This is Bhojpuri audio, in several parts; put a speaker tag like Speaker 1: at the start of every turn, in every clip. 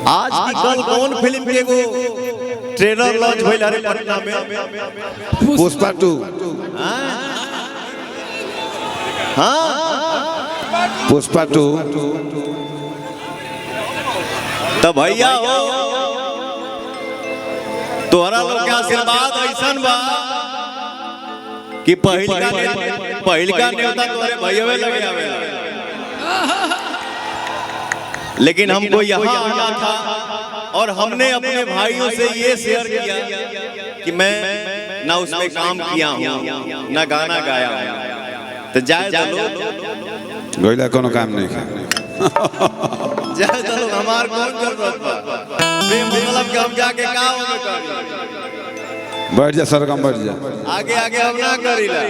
Speaker 1: आज की कल कौन फिल्म के एगो ट्रेलर लॉन्च भइल रे पटना में?
Speaker 2: पुष्पा 2।
Speaker 1: हाँ
Speaker 2: पुष्पा 2।
Speaker 1: तो भैया हो तोहरा लोग के आशीर्वाद ऐसन बा कि पहिलका नेता तोरे भैया लगे आवेला। लेकिन हमको यहाँ आना था और हमने अपने भाइयों से ये शेयर किया कि मैं ना उसमें काम किया हूँ ना गाना गाया हूँ, तो जाए चलो
Speaker 2: गोइला कोनो काम नहीं किया।
Speaker 1: जाए चलो हमार कौन जरूरत बा बेमतलब के हम जाके का होने करी।
Speaker 2: बैठ जा सरगम बैठ जा।
Speaker 1: आगे आगे हम ना करीला।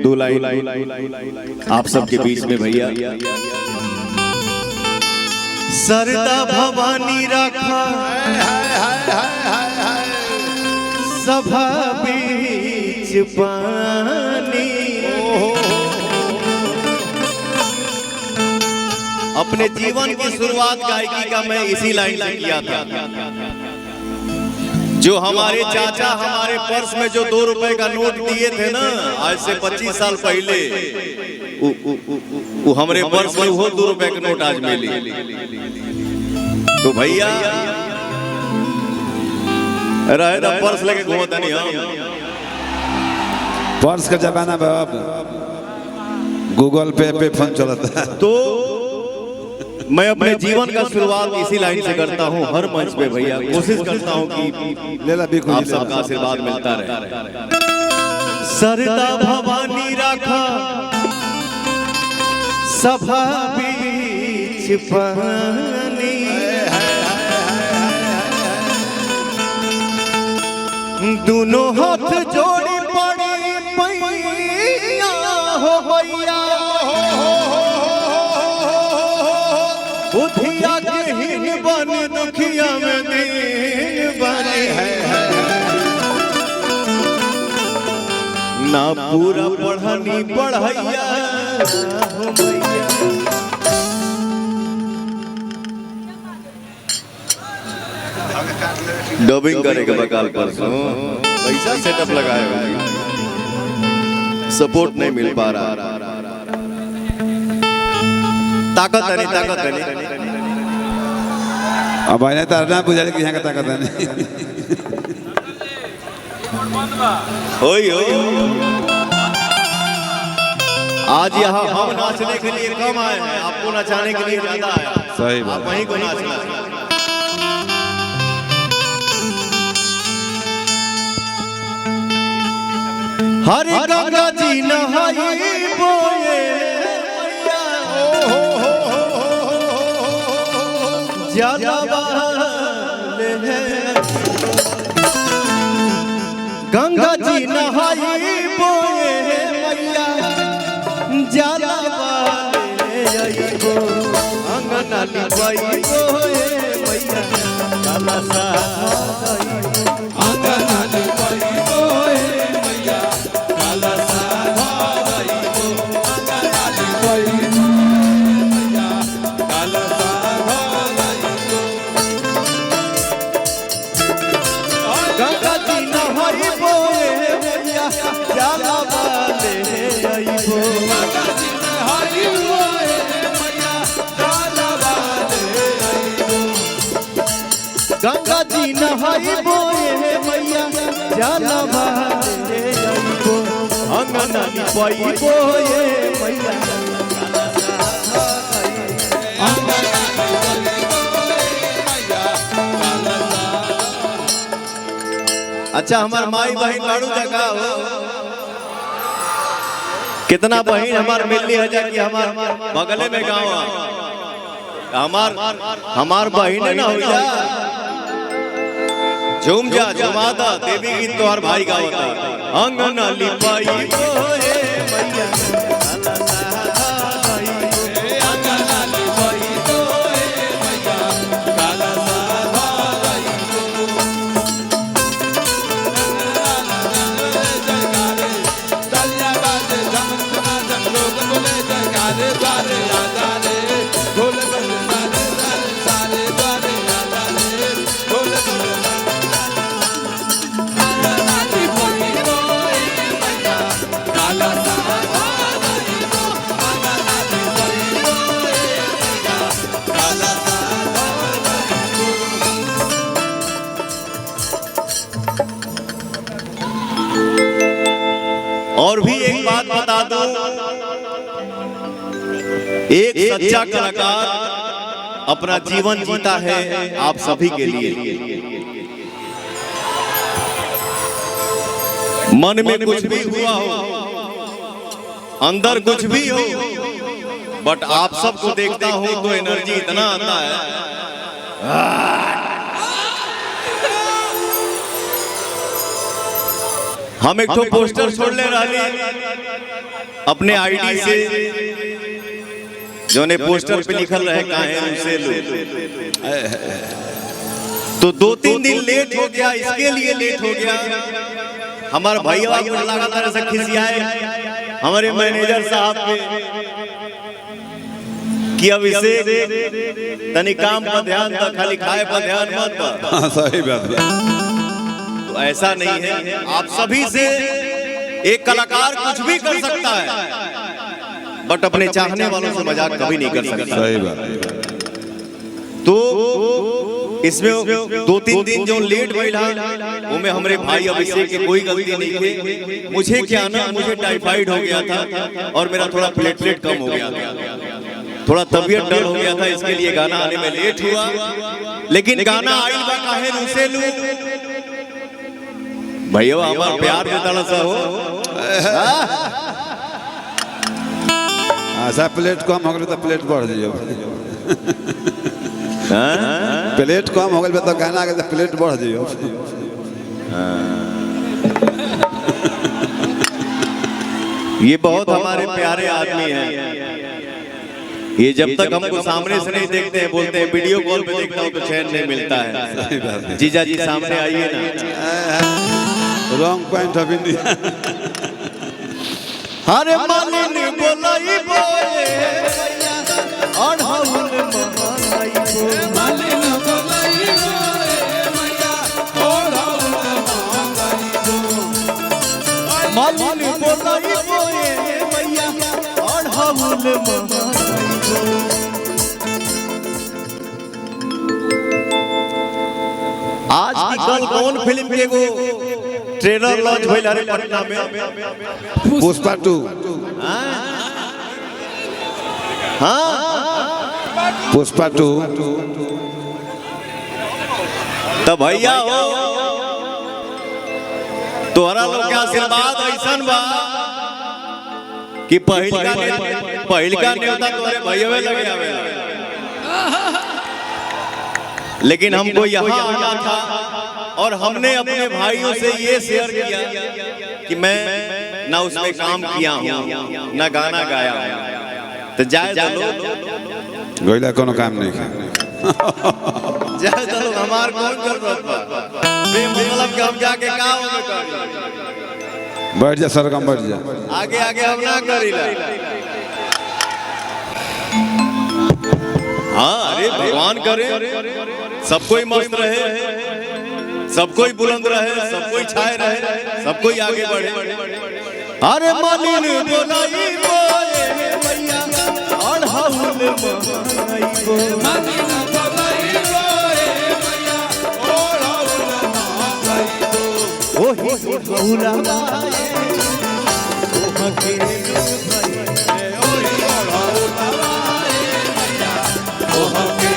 Speaker 1: दो लाइन आप सबके बीच में भैया। सरदा भवानी रखा सभा बीच पानी। अपने जीवन की शुरुआत गायकी का मैं इसी लाइन से किया था। जो हमारे चाचा हमारे पर्स में जो 2 रुपए का नोट दिए थे ना आज से 25 साल पहले, वो हमारे पर्स में वो 2 रुपए का नोट आज मिली। तो भैया रहे ना पर्स लेके घूमता नहीं हम।
Speaker 2: पर्स का जमाना बाप गूगल पे फोन चलता है।
Speaker 1: तो मैं अपने जीवन का शुरुआत इसी लाइन से करता हूँ हर मंच पे भैया। कोशिश करता हूँ कि आप सबका आशीर्वाद मिलता रहे। सरदा भवानी रखा सभा बीच पानी। दोनों हाथ जोड़ी पड़ी पैया हो भैया। बुधिया के हीन बन दुखिया में दीन बने ना पूरा पढ़नी पढ़ैया हो भैया। डबिंग करे के बकाल परसों पैसा सेटअप लगाए हुए सपोर्ट नहीं मिल पा रहा। ताकत नहीं
Speaker 2: अब आने तो ना बुझा कि यहाँ का ताकत है नहीं।
Speaker 1: होई हो आज यहाँ हम नाचने के लिए कम आए हैं, आपको नचाने के लिए ज्यादा आया।
Speaker 2: सही बात।
Speaker 1: आप वहीं को नाचना है। हरे गंगा जी नहाई बोए गंगा जी नहाई बोए मैया जाला अंगना लिपाई बोए मैया जाला सा अंगना लिपाई बोए मैया जाला सा अंगना लिपाई मैया जाला सा। गंगा जी नहाई बोए मैया जाला वाले आईबो। गंगा जी नहाई बोए मैया जाला वाले आईबो। गंगा जी नहाई बोए मैया जाला वाले आईबो। अंगना लिपाई बोए मैया अच्छा हमार माई बहन लाड़ू जगह हो कितना बहन हमार मिलनी है कि हमार बगले में गाँव हमार बहन ना हो जा झूम जा झुमाता देवी गीत तो हर भाई गावता। अंगना लिपाई बोए मैया एक सच्चा कलाकार अपना जीवन जीता है आप सभी के लिए। मन में कुछ भी हुआ हो, अंदर कुछ भी हो, बट आप सबको देखता हूं तो एनर्जी इतना आता है। हम एक तो पोस्टर छोड़ ले रहे अपने आईडी से, जो ने पोस्टर पे लिखल रहे काहे उसे लो, तो 2-3 दिन लेट हो गया। इसके लिए लेट हो गया, हमारे भैया को लगातार ऐसा खिसियाए हमारे मैनेजर साहब के कि अब इसे तनी काम पर ध्यान दो, खाली खाए पर ध्यान मत दो।
Speaker 2: सही बात है।
Speaker 1: तो ऐसा नहीं है, आप सभी से एक कलाकार कुछ भी कर सकता है, बट अपने चाहने वालों से मजाक कभी नहीं कर सकता।
Speaker 2: सही बात है।
Speaker 1: तो इसमें 2-3 दिन जो लेट बैठा वो में हमारे भाई अभिषेक की कोई गलती नहीं थी। मुझे क्या ना, मुझे टाइफाइड हो गया था और मेरा थोड़ा प्लेटलेट कम हो गया था, थोड़ा तबीयत डल हो गया था, इसके लिए गाना आने में लेट हुआ। लेकिन गाना आइल बा काहे उसे लू भैया हमार प्यार देता सा हो।
Speaker 2: ऐसा प्लेट कम हो गए तो प्लेट बढ़ जाइए। प्लेट कम हो गए तो गाना के प्लेट बढ़ जाइए।
Speaker 1: ये बहुत हमारे प्यारे आदमी हैं। ये जब तक हमको सामने से नहीं देखते हैं, बोलते हैं वीडियो कॉल पे देखता हूँ तो चैन नहीं मिलता है। जीजा जी सामने आइए ना।
Speaker 2: Wrong point of India.
Speaker 1: अरे मालिन बोलाई बोले और हवल मलाई बोले, मालिन बोलाई बोले मैया और हवल मलाई बोले मैया और हवल मलाई बोले। आज की कल कौन फिल्म के वो ट्रेलर लॉन्च भइल हरे पटना में,
Speaker 2: पुष्पा 2।
Speaker 1: हाँ
Speaker 2: पुष्पा 2।
Speaker 1: तो भैया हो तोहरा लोग के आशीर्वाद ऐसन बा कि पहिलका न्योता तोरे भैया लगे आवे। लेकिन हमको यहाँ आना था और हमने अपने भाइयों से ये शेयर किया कि मैं ना उसमें काम किया हूँ ना गाना गाया हूँ, तो जाए चलो
Speaker 2: गोइला कोनो काम नहीं है।
Speaker 1: जाए चलो हमार कौन जरूरत बा, मतलब कि हम जाके काम करी।
Speaker 2: बैठ जा सरगम, बैठ जा।
Speaker 1: आगे आगे हम ना करीला। हाँ अरे भगवान करे सब कोई मस्त रहे, सब कोई बुलंद रहे, सब कोई छाए रहे, सब कोई आगे बढ़े। अरे मालिन बोलाई बोले मैया और हवल मलाई बोले, मालिन बोलाई बोले मैया और हवल मलाई बोले। ओही बहुला बाए ओ हके भाई ओही बहुला बाए मैया ओ हके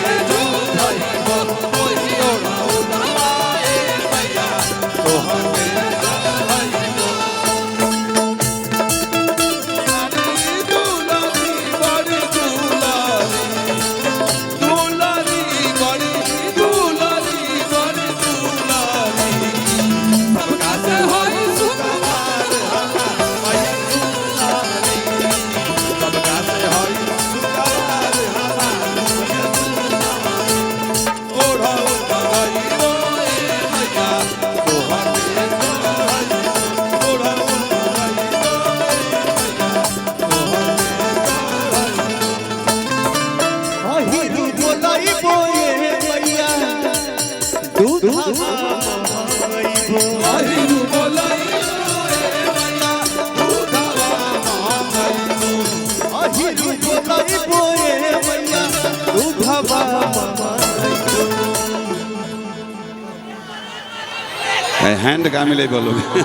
Speaker 1: हैंड का मिले बोलोगे।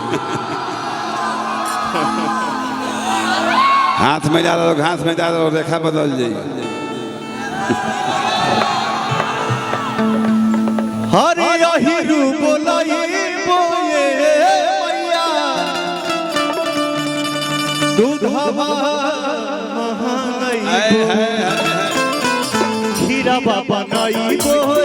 Speaker 2: हाथ में जा रहा घास में जा रहा रेखा बदल जाइए।
Speaker 1: हरे अहिरु बोलाई बोए मैया दूधवा महानई खीरा बाबा नई बोए